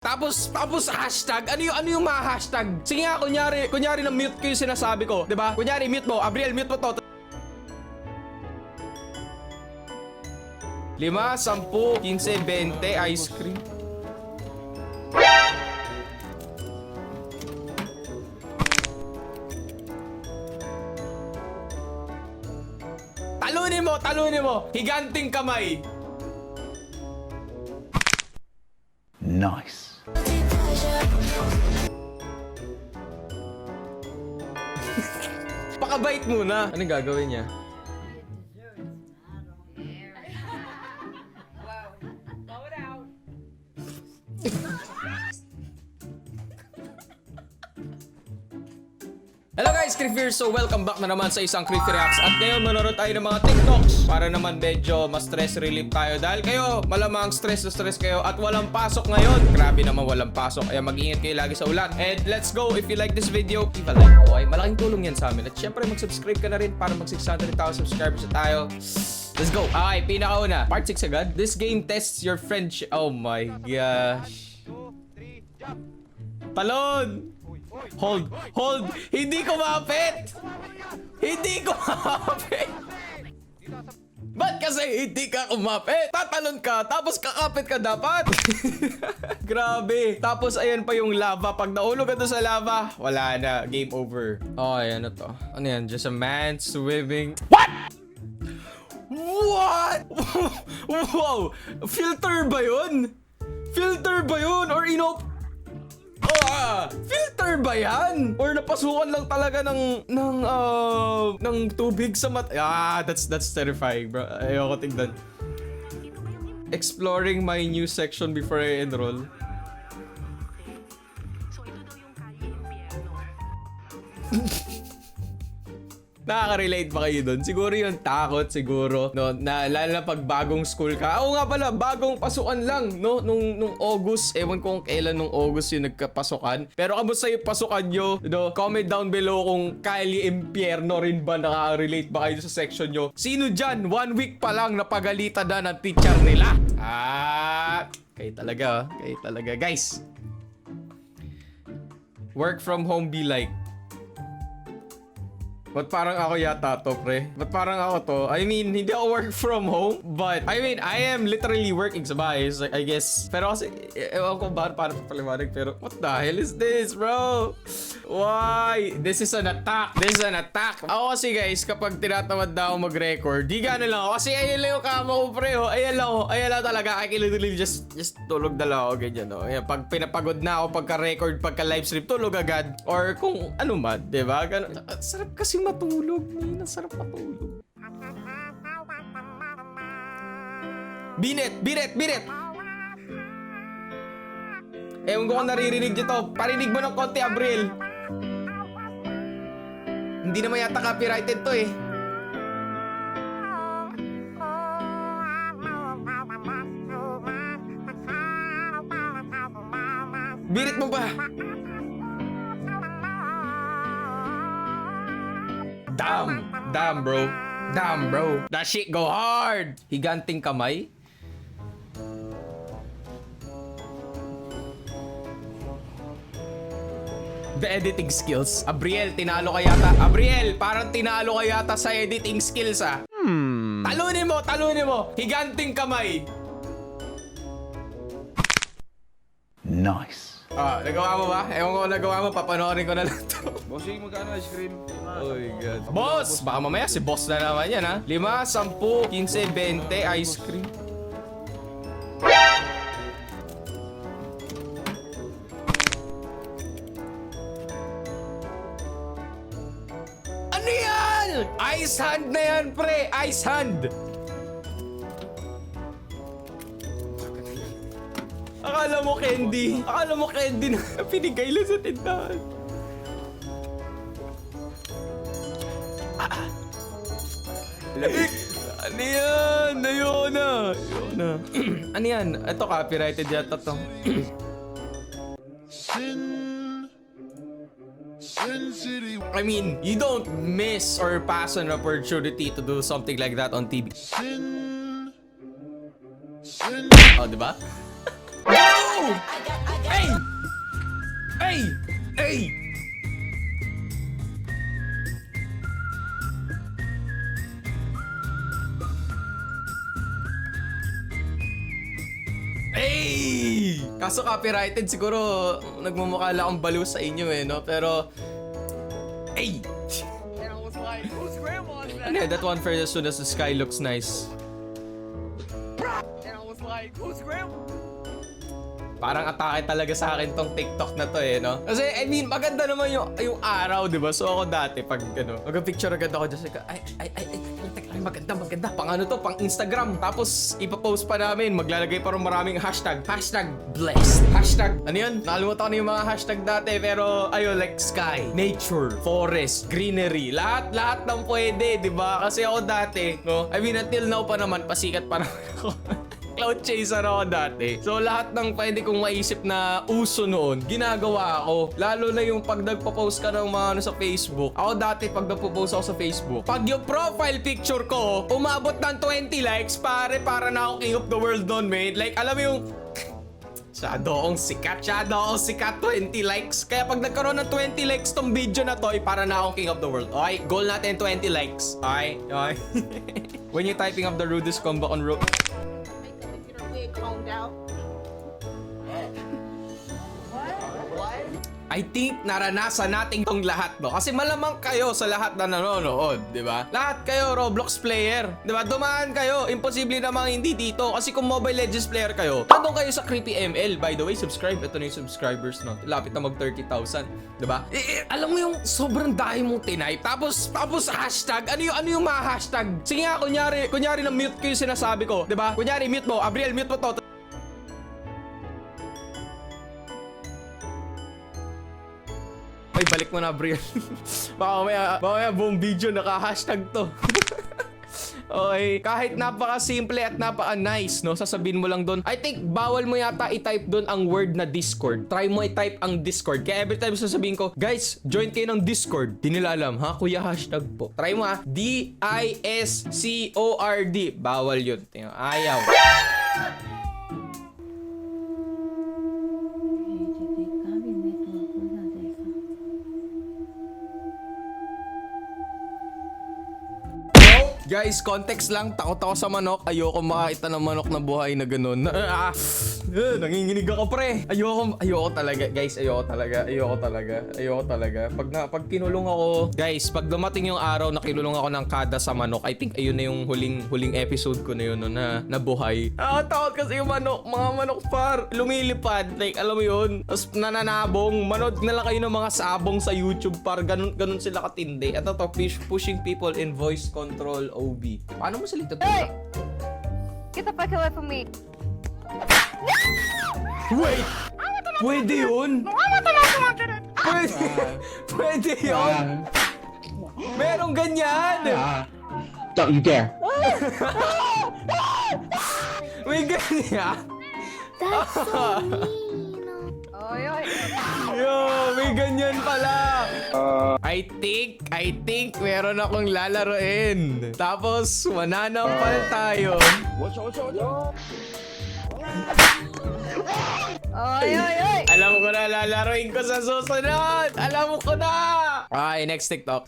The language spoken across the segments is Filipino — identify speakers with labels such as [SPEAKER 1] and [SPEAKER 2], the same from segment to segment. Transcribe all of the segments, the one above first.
[SPEAKER 1] Tapos hashtag, ano yung mga hashtag? Sige nga, kunyari na mute ko yung sinasabi ko, 'di ba? Kunyari mute mo, Abriel, mute mo to. 5, 10, 15, 20, ice cream. Talunin mo, higanting kamay.
[SPEAKER 2] Nice.
[SPEAKER 1] Pakabait muna. Anong gagawin niya? Hello guys, Criff here. So welcome back na naman sa isang Criff Reacts. At ngayon manonood tayo ng mga TikToks para naman medyo mas stress relief tayo. Dahil kayo, malamang stress na stress kayo at walang pasok ngayon. Grabe naman walang pasok. Kaya mag-ingat kayo lagi sa ulan. And let's go. If you like this video, leave a like. Okay, malaking tulong yan sa amin. At syempre mag-subscribe ka na rin para mag-600,000 subscribers na tayo. Let's go. Okay, pinakauna. Part 6 agad. This game tests your friendship. Oh my gosh. Talon! Hold! Hindi ko mapit! Ba't kasi hindi ka kumapit? Tatalon ka, tapos kakapit ka dapat! Grabe! Tapos ayan pa yung lava. Pag naulog ka doon sa lava, wala na. Game over. Okay, ano to? Ano yan? Just a man swimming. What? Wow! Filter ba yun? Or filter ba yan? Or napasukan lang talaga ng tubig sa that's terrifying, bro. Ayoko tignan. Exploring my new section before I enroll. Nakaka-relate ba kayo doon? Siguro yung takot, siguro. No, lalo na pag bagong school ka. Oo nga pala, bagong pasukan lang, no? Nung August, ewan ko kung kailan nung August yung nagkapasukan. Pero kamusta yung pasukan nyo? No? Comment down below kung Kylie Impierno rin ba nakaka-relate ba kayo sa section nyo? Sino dyan? 1 week pa lang napagalitan na ng teacher nila. Kayo talaga. Guys, work from home be like. Ba't parang ako yata to, pre? Ba't parang ako to? I mean, hindi ako work from home, but I mean, I am literally working sa bahay, so I guess. Pero kasi, ewan ko ba paano paliwanag, pero what the hell is this, bro? Why? This is an attack. Ako kasi guys, kapag tinatamad na ako mag-record, di gana lang ako. Kasi ayan lang yung kama ko, pre. Ayan lang talaga. I can literally just tulog na lang ako, ganyan, no? Ayan, pag pinapagod na ako, pagka-record, pagka-livestream, tulog agad. Or kung ano man, diba? Sarap kasi matulog, man. Sarap matulog. Binet! Ewan ko kung naririnig nyo to. Parinig mo ng konti, Abriel. Hindi naman yata copyrighted to eh. Birit mo ba? Damn, bro. That shit go hard. Higanting kamay. The editing skills. Abriel, tinalo ka yata. Abriel, parang tinalo ka yata sa editing skills, ah. Talunin mo. Higanting kamay.
[SPEAKER 2] Nice.
[SPEAKER 1] Nagawa mo ba? Ewan ko kung nagawa mo, papanoorin ko na lang to.
[SPEAKER 3] Bossing, magkano ice cream?
[SPEAKER 1] Oh my God. Boss! Baka mamaya si boss na naman yan, ha? 5, 10, 15, 20, ice cream. Ano yan? Ice hand na yan, pre! Ice hand! Akala mo candy na pinigay lang sa tindahan. Ano yan? Ayoko na. Ano yan? Ito copyrighted yata to. I mean, you don't miss or pass an opportunity to do something like that on TV. Oh, diba? No! Hey! Hey! Hey! Kaso copyrighted siguro nagmumukha lang akong baliw sa inyo eh, no? Pero... Hey!
[SPEAKER 2] And I was like, whose grandma is that?
[SPEAKER 1] Okay, that one first as soon as the sky looks nice.
[SPEAKER 2] And I was like, whose grandma?
[SPEAKER 1] Parang atake talaga sa akin tong TikTok na to eh, no? Kasi, I mean, maganda naman yung araw, di ba? So ako dati, pag ano, mag-picture agad ako, just like, ay, maganda. Pang ano to, pang Instagram. Tapos, ipapost pa namin, maglalagay pa rin maraming hashtag. Hashtag blessed. Hashtag, ano yun? Nakalimutan ko na yung mga hashtag dati, pero, ayun, like sky, nature, forest, greenery, lahat ng pwede, di ba? Kasi ako dati, no? I mean, until now pa naman, pasikat pa naman ako. Cloud chaser ako dati. So lahat ng pwede kong maisip na uso noon, ginagawa ako. Lalo na yung pag nagpo-post ka ng mga ano sa Facebook. Ako dati pag nagpo-post ako sa Facebook, pag yung profile picture ko umabot ng 20 likes, para na ako king of the world noon, mate. Like alam mo yung Shadow akong sikat, 20 likes. Kaya pag nagkaroon ng 20 likes tong video na to, para na akong king of the world. Okay, goal natin 20 likes. Okay. When you're typing up the rudest combo on rope,
[SPEAKER 2] Combed out. What?
[SPEAKER 1] I think naranasan natin tong lahat, no? Kasi malamang kayo sa lahat na nanonood, di ba? Lahat kayo Roblox player, di ba? Dumaan kayo, imposible namang hindi dito. Kasi kung Mobile Legends player kayo, nandun kayo sa Creepy ML. By the way, subscribe. Ito na yung subscribers, no? Lapit na mag 30,000, di ba? Alam mo yung sobrang dahil mong tinype. Tapos hashtag. Ano yung mga hashtag? Sige nga, kunyari na mute ko yung sinasabi ko, di ba? Kunyari, mute mo. Abriel, mute mo to. Ay, balik mo na, Brian. baka mamaya buong video naka-hashtag to. Okay, kahit napaka-simple at napaka-nice, no? Sasabihin mo lang doon. I think bawal mo yata i-type doon ang word na Discord. Try mo i-type ang Discord. Kaya every time sasabihin ko, guys, join kayo ng Discord. Di nila alam, ha? Kuya, hashtag po. Try mo, ha? D-I-S-C-O-R-D. Bawal yun. Ayaw. Guys, context lang. Takot ako sa manok. Ayoko makakita ng manok na buhay na ganun. Nanginginig ako, pre. Ayoko talaga. Guys, ayoko talaga. Pag kinulong ako, guys, pag dumating yung araw na kinulong ako ng kada sa manok, I think ayun na yung huling episode ko na yun, no, na buhay. Takot kasi yung manok. Mga manok par, lumilipad. Like, alam mo yun? Tapos nananabong. Manood na lang kayo ng mga sabong sa YouTube par. Ganun sila katindi. Ito to, pushing people in voice control OB. Paano mo salita to?
[SPEAKER 2] Hey! Get the fuck away from me.
[SPEAKER 1] Wait! Pwede yun? Pwede yun? Merong ganyan!
[SPEAKER 3] Don't you dare.
[SPEAKER 1] May ganyan?
[SPEAKER 4] That's so mean.
[SPEAKER 2] Oy, oy.
[SPEAKER 1] Yo, may ganyan pala. I think meron akong lalaroin. Tapos, mananampal tayo.
[SPEAKER 2] Oy, oy, oy.
[SPEAKER 1] Alam ko na lalaroin ko sa susunod. Alam ko na. Okay, next TikTok.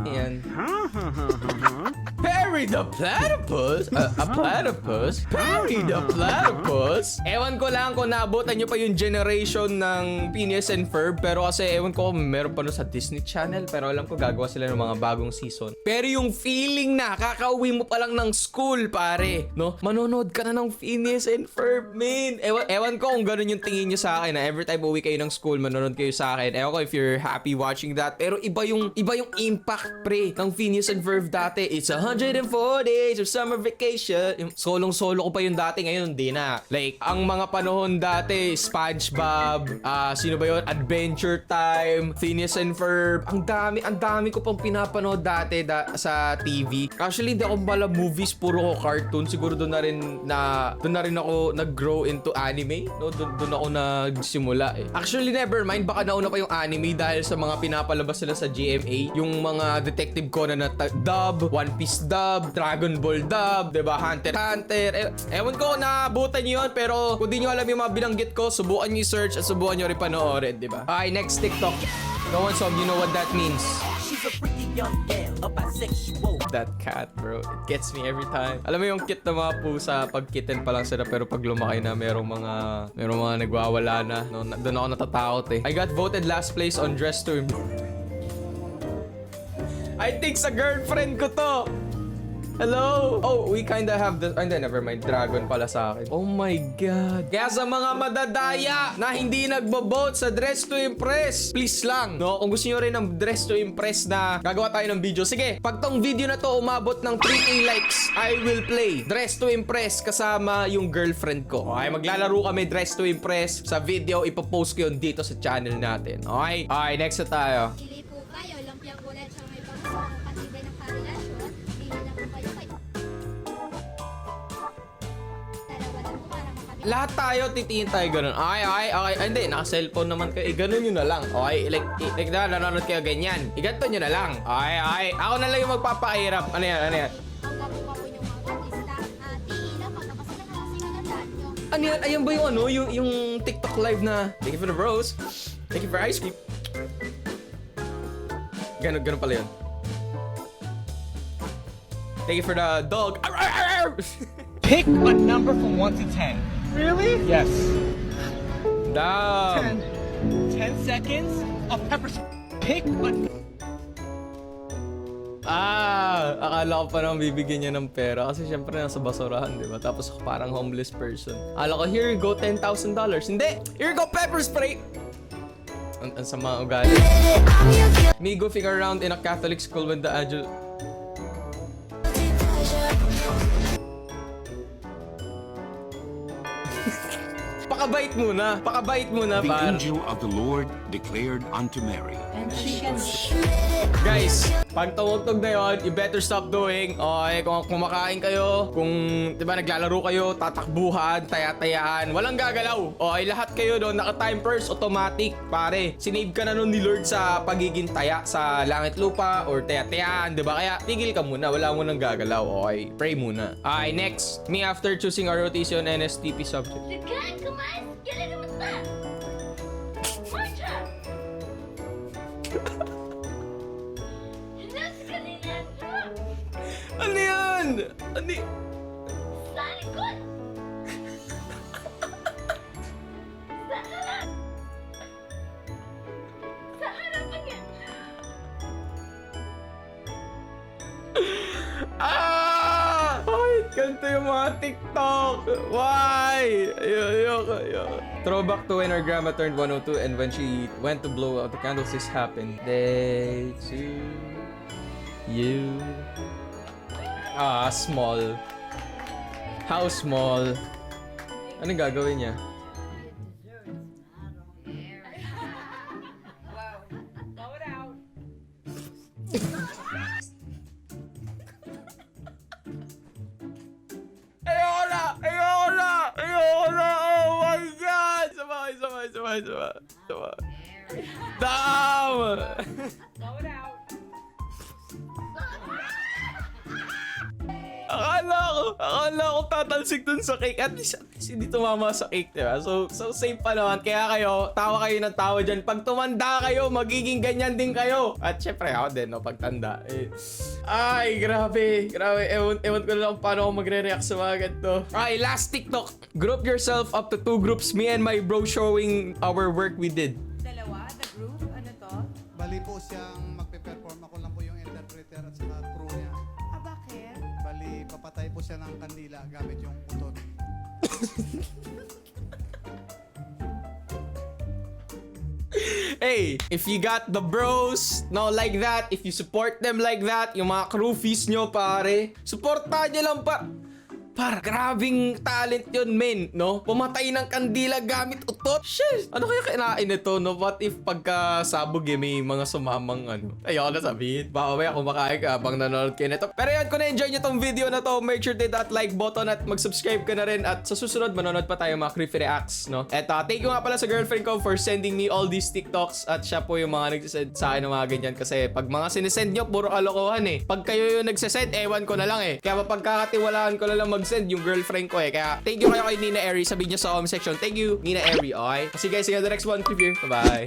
[SPEAKER 1] Ayan. Perry the Platypus? A platypus? Perry the Platypus? Ewan ko lang kung naabutan nyo pa yung generation ng Phineas and Ferb. Pero kasi ewan ko kung meron pa no sa Disney Channel. Pero alam ko gagawa sila ng mga bagong season. Pero yung feeling na kakauwi mo pa lang ng school, pare, no? Manonood ka na ng Phineas and Ferb, man. Ewan ko kung ganun yung tingin nyo sa akin na every time uwi kayo ng school, manonood kayo sa akin. Ewan ko if you're happy watching that. Pero iba yung impact, pre, ng Phineas and Ferb dati. It's 104 days of summer vacation. Yung solong-solo ko pa yung dati, ngayon di na. Like, ang mga panahon dati, SpongeBob, sino ba yun? Adventure Time, Phineas and Ferb. Ang dami ko pang pinapanood dati sa TV. Actually, hindi ako pala movies, puro ko cartoon. Siguro doon na rin ako nag-grow into anime. No? Doon ako nagsimula eh. Actually, never mind, baka nauna pa yung anime dahil sa mga pinapalabas sila sa GMA. Yung mga Detective Conan na dub, One Piece dub, Dragon Ball dub, diba? Hunter x Hunter. Ewan ko na abutan nyo yun, pero kung di nyo alam yung mga binanggit ko, subukan nyo i-search at subukan nyo rin panoorin, diba? Okay, next TikTok. Go on, Sob, you know what that means.
[SPEAKER 5] She's a freaky young gal, a bisexual.
[SPEAKER 1] That cat, bro. It gets me every time. Alam mo yung cute na mga pusa, pag kitten pa lang sila, pero pag lumaki na, merong mga nagwawala na. No, doon ako natatakot eh. I got voted last place on Dress to Impress. I think sa girlfriend ko to. Hello? Oh, we kinda have the... Hindi, never mind. Dragon pala sa akin. Oh my God. Kaya sa mga madadaya na hindi nagbo-vote sa Dress to Impress, please lang, no? Kung gusto nyo rin ng Dress to Impress na gagawa tayo ng video, sige, pag tong video na to umabot ng 3K likes, I will play Dress to Impress kasama yung girlfriend ko. Okay, maglalaro kami Dress to Impress sa video. Ipopost ko yun dito sa channel natin. Okay? Okay, next na tayo.
[SPEAKER 4] Pili po kayo, lumpiang ulat sa may pagkakong patibay ng karelasyon. Pili na po kayo kay... Dalawa lang po para makabili.
[SPEAKER 1] Lahat tayo titingin tayo ganun. Okay. Hindi, naka-cellphone naman kayo. Ganun nyo na lang. Okay, like nanonood kayo ganyan. Ganito nyo na lang. Okay. Ako na lang yung magpapahirap. Ano yan?
[SPEAKER 4] Ang gabo pa po yung mga artista. Pili na pagkakasal na kasi nanandaan nyo.
[SPEAKER 1] Ano yan? Ayan ba yung yung TikTok live na thank you for the rose. Thank you for ice cream. Ganun pala yun. Thank you for the dog.
[SPEAKER 2] Pick a number from 1 to 10. Really? Yes.
[SPEAKER 1] Damn.
[SPEAKER 2] 10 seconds. A pepper. Pick a.
[SPEAKER 1] Akala ko pa naman bibigyan niya ng pera kasi syempre nasa basurahan, di ba? Tapos ako parang homeless person. Akala ko, here you go, $10,000. Hindi! Here you go, pepper spray! Ang sama ugali. Me goofing around in a Catholic school with the adult... Pakabait muna,
[SPEAKER 6] The
[SPEAKER 1] par.
[SPEAKER 6] angel of the Lord declared unto Mary.
[SPEAKER 1] Guys, pag tumugtog na yun, you better stop doing. Okay, kung kumakain kayo, kung diba naglalaro kayo, tatakbuhan, taya-tayaan, walang gagalaw. Okay, lahat kayo doon, naka-time first, automatic, pare. Sinave ka na nun ni Lord sa pagiging taya sa langit lupa or taya-tayaan, diba? Kaya tigil ka muna, wala mo nang gagalaw. Okay, pray muna. Okay, next. Me after choosing ROTC on NSTP subject.
[SPEAKER 4] Degan, kumain! Galing naman ta! Marcha! Nasa kanina to!
[SPEAKER 1] Ano yan? Ano y-
[SPEAKER 4] Sa likod! Sa harap! Sa harapan niya!
[SPEAKER 1] Bakit ganito yung mga TikTok? Why? Ayoko. Throwback to when our grandma turned 102 and when she went to blow out the candles, this happened. Day to you. Small. How small? Anong gagawin niya? Ayoko na! Oh my God! Sabay. Damn! Akala ko tatalsik dun sa cake. At least hindi tumama sa cake, diba? So safe pa naman. Kaya tawa kayo ng tawa dyan. Pag tumanda kayo, magiging ganyan din kayo. At syempre, ako din, no, pagtanda. Ay, grabe. Ewan ko lang paano ako magre-react sa mga ganito. Okay, last TikTok. Group yourself up to 2 groups. Me and my bro showing our work we did.
[SPEAKER 7] Dalawa? The group? Ano to?
[SPEAKER 8] Bali po siyang magpe-perform. Ako lang po yung interpreter at saka crew niya.
[SPEAKER 7] Ah, bakit?
[SPEAKER 8] Bali, papatay po siya ng kandila gamit yung utot.
[SPEAKER 1] Hey, if you got the bros, no, like that, if you support them like that, yung mga crewfies nyo, pare, supportahan nyo lang pa. Para, grabing talent yun, men, no? Pumatay ng kandila gamit to? Shit! Ano kaya kinain nito, no? What if pagkasabog may mga sumamang ano? Ayoko na sabihin. Baka mamaya kumakain ka habang nanonood kayo nito. Pero yan, kung na-enjoy nyo tong video na to, make sure to hit that like button at mag-subscribe ka na rin. At sa susunod, manonood pa tayo mga Creepy Reacts, no? At thank you nga pala sa girlfriend ko for sending me all these TikToks. At siya po yung mga nagsisend sa akin ng mga ganyan. Kasi pag mga sinesend nyo, puro kalokohan eh. Pag kayo yung nagsisend, ewan ko na lang eh. Kaya mapagkakatiwalaan ko na lang mag-send yung girlfriend ko eh. Kaya thank you kayo kay Nina Eri. Sabihin nyo sa comment section. Thank you, Nina Eri. Okay? See you guys in the next one. Keep here. Bye-bye.